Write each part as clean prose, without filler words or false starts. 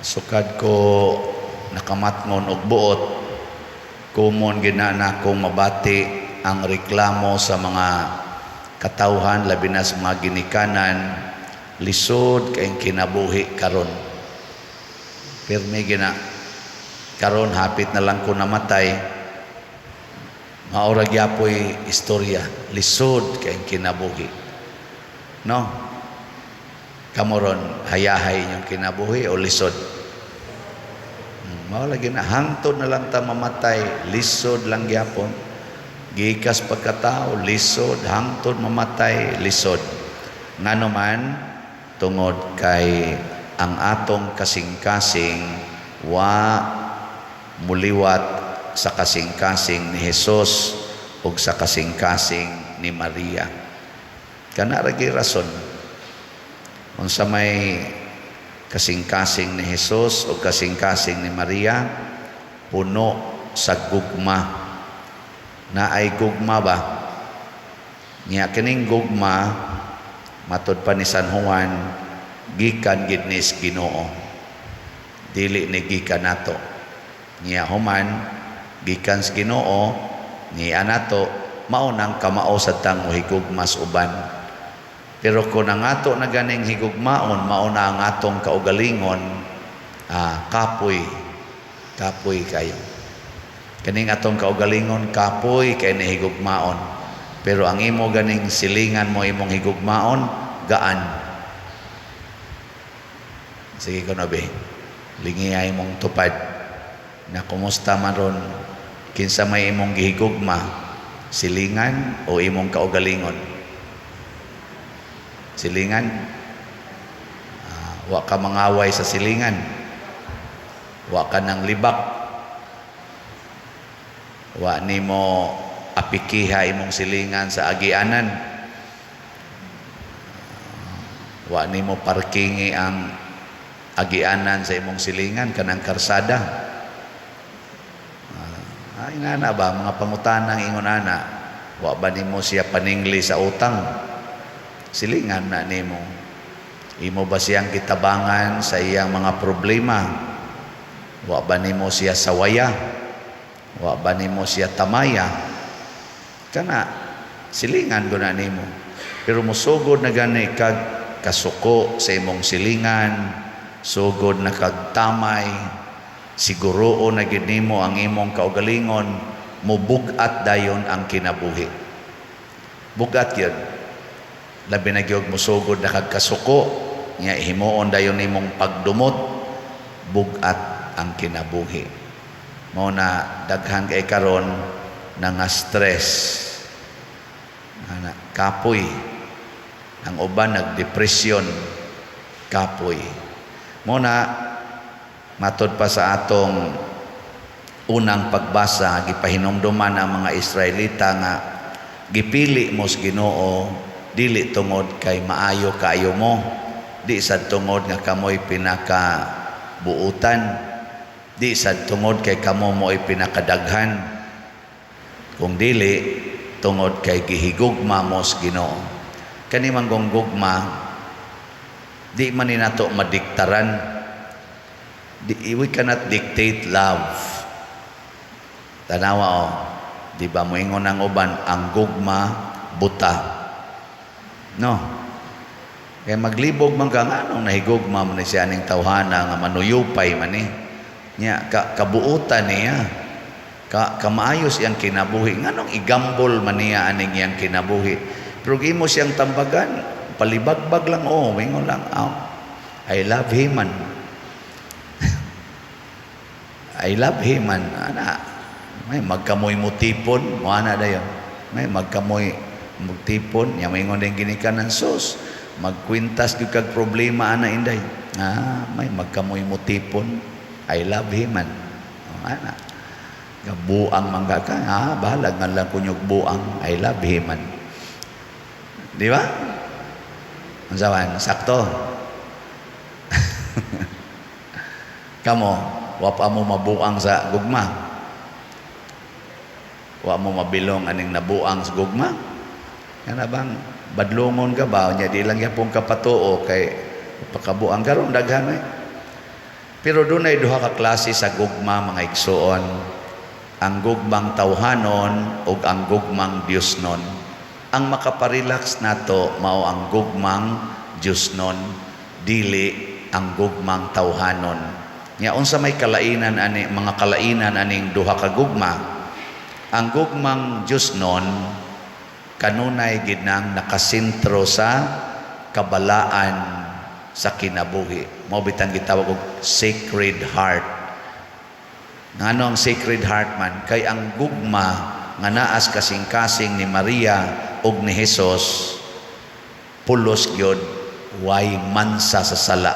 Sukad ko nakamatngon og buot, kumon ginana kong mabati ang reklamo sa mga katawhan, labi na sa mga ginikanan, lisod kayong kinabuhi karon. Pirmi gina karon hapit na lang ko namatay, maurag yapoy istorya, lisod kayong kinabuhi. No? Kamoron hayahay yung kinabuhi o lisod. Mao lagi na hangtod na lang ta mamatay, lisod lang gyapon. Gikas pagkatao, lisod, hangtod mamatay, lisod. Ngano man tungod kay ang atong kasing-kasing wa muliwat sa kasing-kasing ni Hesus ug sa kasing-kasing ni Maria. Kana ra gyud rason unsa may kasing-kasing ni Hesus o kasing-kasing ni Maria, puno sa gugma. Na ay gugma ba? Nya kining gugma matud pa ni San Juan, gikan gid ni Ginoo. Dili ni gikan nato. Nya human gikan sa Ginoo ni anato mao nang kamao sa tang higugmas uban. Pero kung ang ato na ganing higugmaon, mauna ang atong kaugalingon, kapoy kayo. Kaning atong kaugalingon, kapoy kay ni higugmaon. Pero ang imo ganing silingan mo imong higugmaon, gaan. Sige ko na be, lingiyay mong tupad na kumusta man ron, kinsa may imong gihigugma, silingan o imong kaugalingon. Silingan, wa ka mangaway sa silingan, wa ka nang libak, wa nimo apikiha imong silingan sa agianan, wa nimo parkingi ang agianan sa imong silingan kanang karsada. Ay nana ba mga pangutanang ingon ana, wa ba nimo siya paningli sa utang? Silingan na nimo. Imo ba siyang kitabangan sa iyang mga problema? Wa ba nimo siya sawaya? Wa ba nimo siya tamaya? Kana silingan ko na nimo. Pero musugod na gani kag kasuko sa imong silingan, sugod na kag tamay, siguro na gid nimo ang imong kaugalingon, mubugat dayon ang kinabuhi. Bugat yun. Labi na gyud musugod na kagkasuko nya himuon dayon nimong pagdumot, bugat ang kinabuhi. Mao na daghan kay karon nga stress, ana kapoy, ang uban nagdepresyon, kapoy. Mao na matud pa sa atong unang pagbasa, gipahinumduman ang mga Israelita nga gipili mo sa Ginoo dili tungod kay maayo kaayo mo, di sad tungod nga kamoy pinaka buutan, di sad tungod kay kamo mo'y pinakadaghan, kung dili tungod kay gihigugma mo sa Ginoo. Kani man gong gugma, di man ni nato madiktaran. We cannot dictate love. Tanawa di ba mo ingon ang uban, ang gugma buta. No. Kaya maglibog man ka nga nung nahigugma man siya ning tawhana nga manuyupay man ni. Nya kabuutan niya. Kamaayos iyang kinabuhi. Nga nung igambol man niya aning iyang kinabuhi. Pero gimo siyang tambagan, palibagbag lang wingon lang, I love him man. I love him man. Ana, may magkamoy mo tipon, mo ana dayon. May magkamoy magtipon, nya maingon din ginikanan sus, magkwintas gyud kag problema ana inday. May magkamoy mo tipon, I love him man. Ana. Gabuang mangga ka, bahala nga lang kunyog buang, I love him man. Di ba? Unsawan, sakto. Kamo, wa pa mo mabuang sa gugma. Wa mo mabilong aning nabuang sa gugma. Kana bang badlongon ka ba nya di lang yapong kapatuo kay pakabuang karon daghan Pero dunay duha ka klase sa gugma, mga igsoon. Ang gugmang tawhanon ug ang gugmang Diosnon. Ang makaparelax nato mao ang gugmang Diosnon, dili ang gugmang tawhanon. Nya unsa may kalainan ani, mga kalainan aning duha ka gugma? Ang gugmang Diosnon kanunay gid nang nakasentro sa kabalaan sa kinabuhi. Mao bitang gitawag og Sacred Heart. Ngano ang Sacred Heart man? Kay ang gugma nga naas kasing-kasing ni Maria ug ni Hesus pulos gyud way mansa sa sala.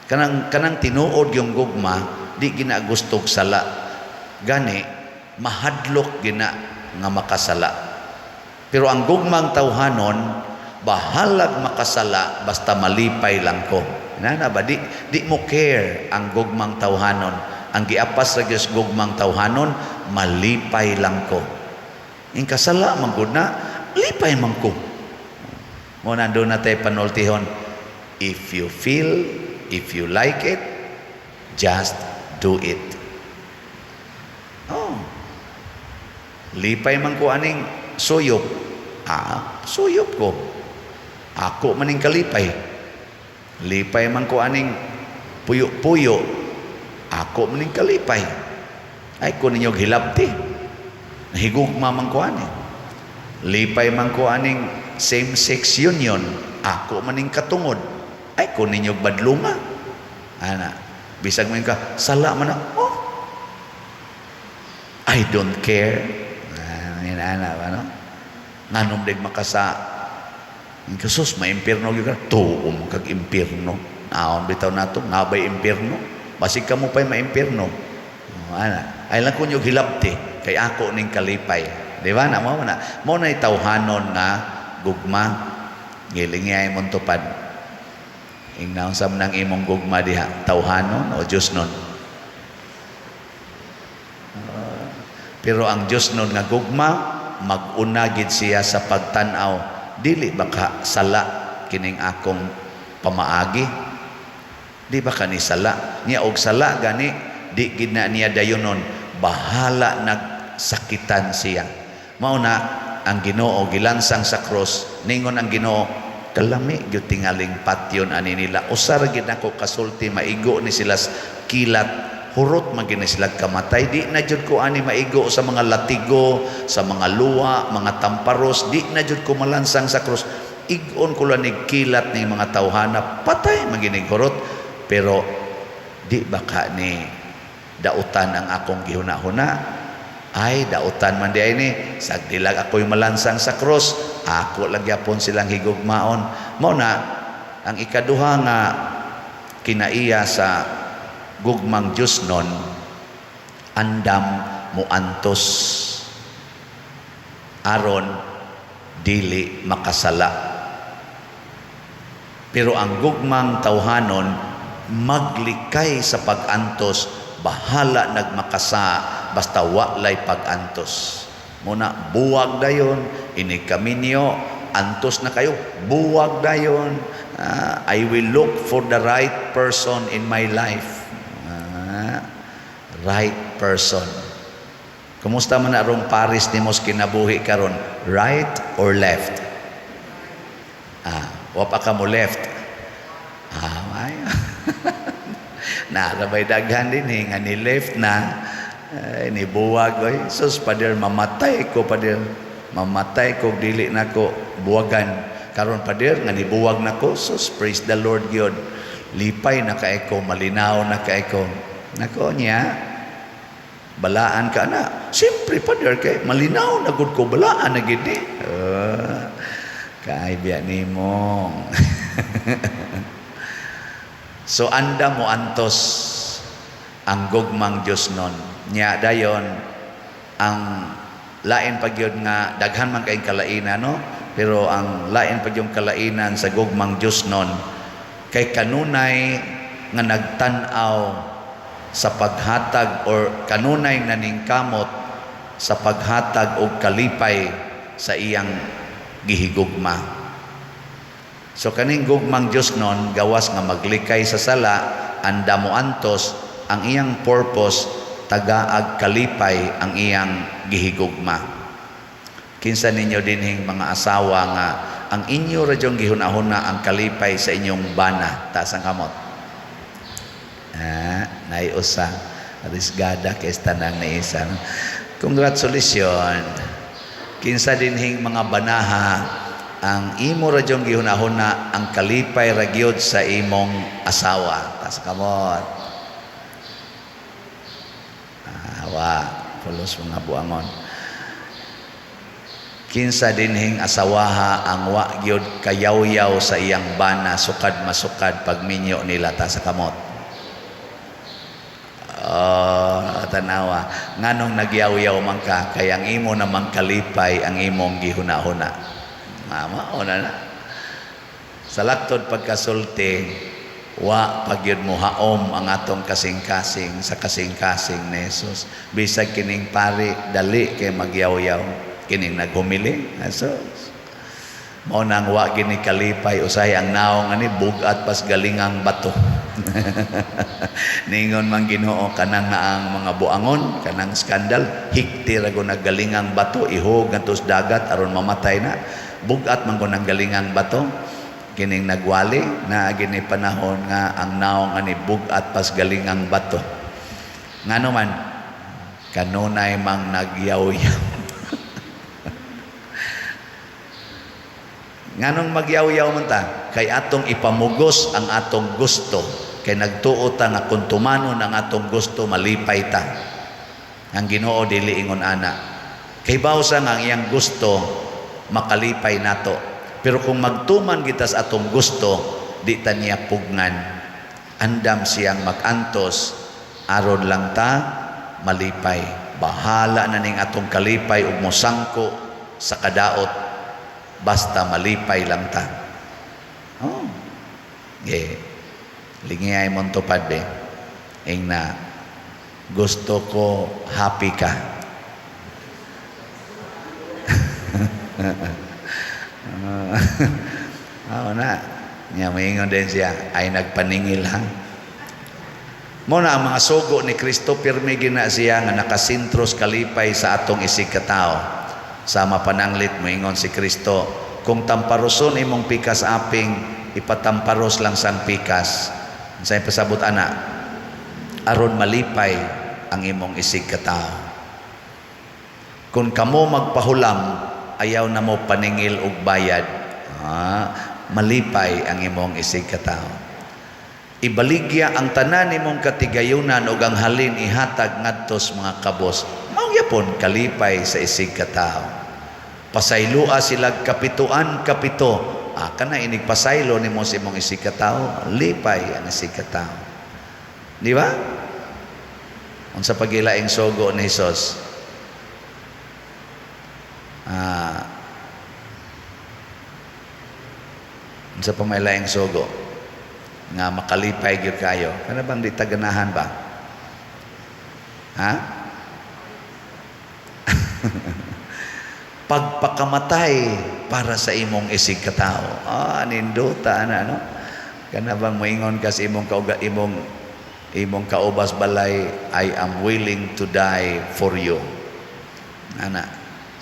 Kanang tinuod yung gugma di gina gustog sala. Gani mahadlok gina nga makasala. Pero ang gugmang tawhanon bahalag makasala basta malipay lang ko. Nana ba di mo care ang gugmang tawhanon. Ang giapas ra gyud gugmang tawhanon malipay lang ko. In kasala man gud na lipay man ko. Mo nandoon na tayo panultihon, if you feel, if you like it, just do it. Oh. Lipay man ko aning suyop. Suyop ko. Ako maning kalipay. Lipay man ko aning puyo-puyo. Ako maning kalipay. Ay ko ninyo hilabti. Nahigugma man ko ani. Lipay man ko aning same-sex union. Ako maning katungod. Ay ko ninyo badlunga. Ana, bisag man ka sala man na. Oh. I don't care. Ana ba no? Nganom dig makasa. Kasus maimpierno gyud ka. Tuom kag impierno. Naon bitaw nato nabay impierno. Basig ka mo pa'y maimpierno. Ana, ay lang ko nyo hilabti kay ako ning kalipay. Di ba? Mo na itawhanon nga gugma. Gilingay mong tupad. Ingnaon sa nang imong gugma diha. Tawhanon o Diosnon. Pero ang Diosnon nga gugma, mag-unagid siya sa pagtanaw. Dili baka sala kining akong pamaagi. Di ba kani sala? Niya og sala gani, di gid na niya dayonon, bahala nagsakitan siya. Mao na ang Ginoo gilansang sa cross, ningon ang Ginoo, kalami gyud tingaling patyon ani nila. Usar gid nako kasulti maigo ni sila kilat, hurot man gid sila kamatay. Di na jud ko ani maigo sa mga latigo, sa mga luwa, mga tamparos, di na jud ko malansang sa cross. Igon ko lang kilat ni mga tawhana, patay man ginig hurot. Pero di baka ni dautan ang akong gihuna-huna. Ay dautan man di ay ni sagdilag ako'y malansang sa cross, ako lagyapon silang higugmaon. Mao na ang ikaduha nga kinaiya sa gugmang Diosnon, andam muantos aron dili makasala. Pero ang gugmang tawhanon maglikay sa pagantos, bahala nagmakasa basta walay pagantos. Muna buwag dayon, ini kaminyo, antos na kayo, buwag dayon. I will look for the right person in my life. Right person. Kumusta man na rong Paris ni mos kinabuhi karon? Right or left? Wapa ka mo left. Ay. Narabay daghan din nga ni left na ni buwag oy. Sus pader mamatay ko dili nako buwagan. Karon pader nga ni buwag nako. Sus praise the Lord gyud. Lipay na kay ko, malinaw na kay ko. Nako niya balaan ka na. Siyempre pader kay malinaw na gud ko, balaan na gid ni. Kay biya nimo. So anda mo antos ang gugmang Diosnon. Nya dayon ang lain pagyud nga daghan man kay kalainan no, pero ang lain pagyud kalainan sa gugmang Diosnon kay kanunay nga nagtan-aw sa paghatag or kanunay naningkamot sa paghatag og kalipay sa iyang gihigugma. So kaning gugmang Dios non gawas nga maglikay sa sala, anda mo antos ang iyang purpose tagaag kalipay ang iyang gihigugma. Kinsa ninyo dinhing mga asawa nga ang inyo radyong gihunahuna ang kalipay sa inyong bana, taas ang kamot. Naiusa, risgada kay tanang ni isa. Congratulations. Kinsa dinhing mga banaha ang imo radyong gihunahuna ang kalipay ragyod sa imong asawa, taas ang kamot. Pulos mga buangon. Kinsa dinhing asawaha ang wa gyud kayaw-yaw sa iyang bana sukad masukad pagminyo nila ta sa kamot. Tanawa nganong nagyaw-yaw man ka kay ang imo namang kalipay ang imong gihuna-huna. Mao na. Sa laktod pagkasulti wa pagyud mo haom ang atong kasing-kasing sa kasing-kasing ni Jesus. Bisag kining pari dali kay magyaw-yaw kining naghumili. Jesus. Mao nang wa gini kalipay usay ang naong ani bugat pas galingang bato. Ningon man Ginoo kanang ang mga buangon kanang skandal hikti ra go nagalingang bato ihog ngadtos dagat aron mamatay na. Bugat man go nang galingang bato. Kining nagwali na gini panahon nga ang naong ani bugat pas galingang bato. Ngano man kanunay mang nagyaw-yaw. Nganong magyaw-yaw man ta? Kay atong ipamugos ang atong gusto. Kay nagtuo ta nga kung tumanon ang atong gusto, malipay ta. Ang Ginoo dili ingon ana. Kay bawsa nga ang iyang gusto, makalipay nato. Pero kung magtuman kita sa atong gusto, di ta niya pugnan. Andam siyang magantos, aron lang ta, malipay. Bahala na ning atong kalipay ug mosangko sa kadaot. Basta malipay lang ta. Lingiyay mong tupad be. Ing na gusto ko happy ka. Na. Niya maingon din siya ay nagpaningil ha. Muna ang mga sugo ni Kristo pirmi gina siya nga nakasintros kalipay sa atong isig katao. Sama pananglit moingon si Kristo, kung tamparoson imong pikas aping, ipatamparos lang sang pikas. Sa pasabot ana, aron malipay ang imong isig katao. Kung kamo magpahulam, ayaw na mo paningil og bayad. Malipay ang imong isig katao. Ibaligya ang tanan imong katigayunan ug ang halin ihatag ngadtos mga kabos. Mao gyapon kalipay sa isig katao. Pasaylua sila kapituan kapito. Kana inig pasaylo nimo sa imong isig katao, lipay ang isig katao. Di ba? Unsa pagilaing sugo ni Hesus? Unsa pa may laing sugo nga makalipay gyud kayo? Kana bang di taganahan ba? Pagpakamatay para sa imong isig katao. Ninduta na no. Kana bang moingon ka sa imong kaubas balay, I am willing to die for you. Ana.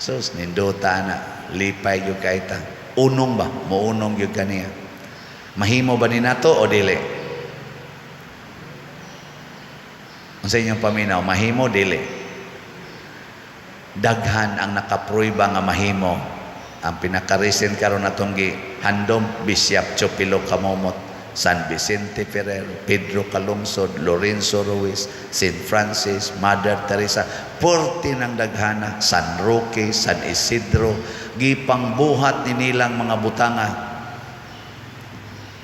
Sus ninduta na lipay gyud kay ta. Unong ba? Mounong gyud kaniya. Mahimo ba ni nato o dili? Unsa inyong paminaw? Mahimo dili? Daghan ang nakapruiba nga mahimo. Ang pinakarisin karon natong gihandom Bishop Chopilo Kamomot, San Vicente Ferrer, Pedro Calungsod, Lorenzo Ruiz, St. Francis, Mother Teresa, porti ng daghana, San Roque, San Isidro, gipangbuhat ni nilang mga butanga.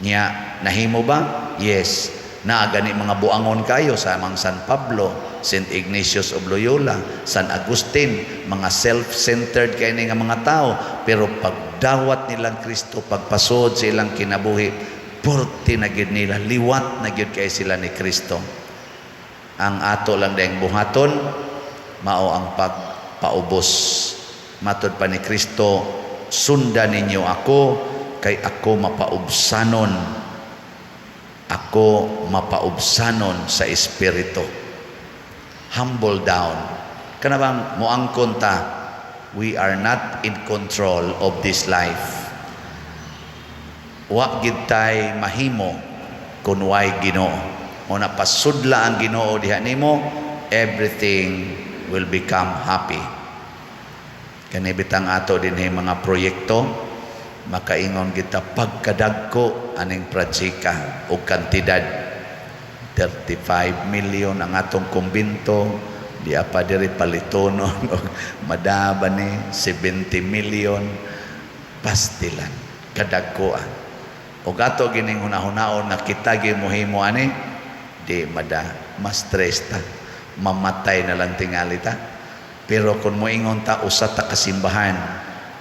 Nya nahimo ba? Yes. Gani mga buangon kayo sa amang San Pablo, St. Ignatius of Loyola, San Agustin, mga self-centered kayo nga mga tao, pero pagdawat nilang Kristo, pagpasod sa ilang kinabuhi, porti na gyud nila, liwat na gyud kay sila ni Kristo. Ang ato lang dayang buhaton, mao ang pagpaubos. Matod pa ni Kristo, sundan ninyo ako, kay ako mapaubsanon sa espiritu. Humble down. Kanabang moangkon ta, we are not in control of this life. Wa gid tay mahimo kun way Ginoo. O napasudla ang Ginoo diha nimo, everything will become happy. Kani bitang ato dinhi mga proyekto, makaingon kita pagkadagko aning pratsika o kantidad. 35 million ang atong kumbinto, di apa diri palitonon o madaba ni 70 million pastilan kadagkoan. O gato gining hunahunahon na kita gimuhimo ani, di mas stress ta, mamatay na lang tingali ta. Pero kung moingon ta usa ta kasimbahan,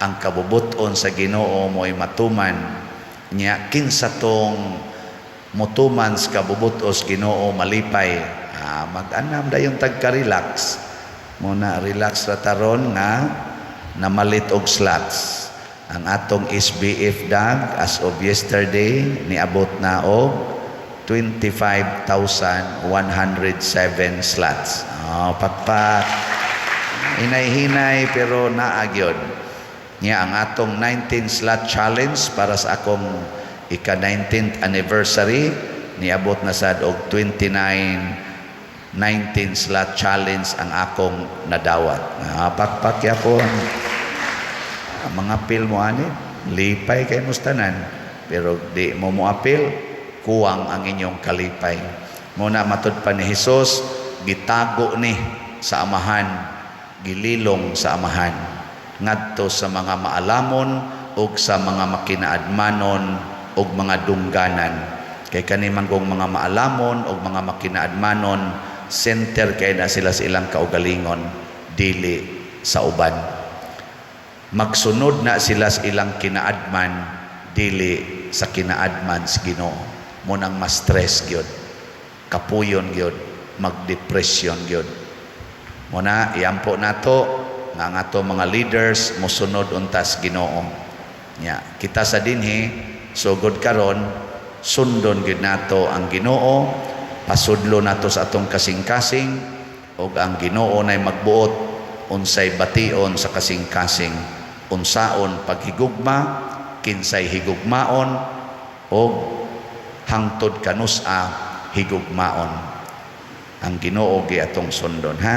ang kabubuton sa Ginoo mo'y matuman nya kinsa tong mutuman sa kabubutos Ginoo malipay, mag-anam dayon tagka-relax muna, relax ra taron nga namalit og slots. Ang atong SBF dag as of yesterday niabot na og 25,107 slots. Pakpak hinay-hinay pero naagyod niya ang atong 19 slot challenge para sa akong ika-19th anniversary niabot na sad og 19 slot challenge ang akong nadawat. Pakpak yapon mga apil mo ani, lipay kay mustanan, pero di mo apil, kuwang ang inyong kalipay. Muna matud pa ni Hesus, gitago ni sa amahan, gililong sa amahan, ngadto sa mga maalamon ug sa mga makinaadmanon ug mga dungganan. Kay kaniman kong mga maalamon ug mga makinaadmanon, center kay na sila sa ilang kaugalingon, dili sa uban. Magsunod na sila sa ilang kinaadman, dili sa kinaadman sa Ginoo. Munang ma-stress gyud, kapuyon gyud, mag-depression gyud. Muna iampo nato nga ato mga leaders mosunod untas Ginoo. Nya kita sa dinhi sugod karon sundon gyud nato ang Ginoo, pasudlo nato sa atong kasing-kasing ug ang Ginoo nay magbuot unsay bation sa kasing-kasing. Unsaon paghigugma, kinsay higugmaon, o hangtod kanusa higugmaon. Ang Ginoo gi atong sundon, ha?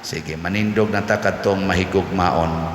Sige, manindog na ta kadtong mahigugmaon.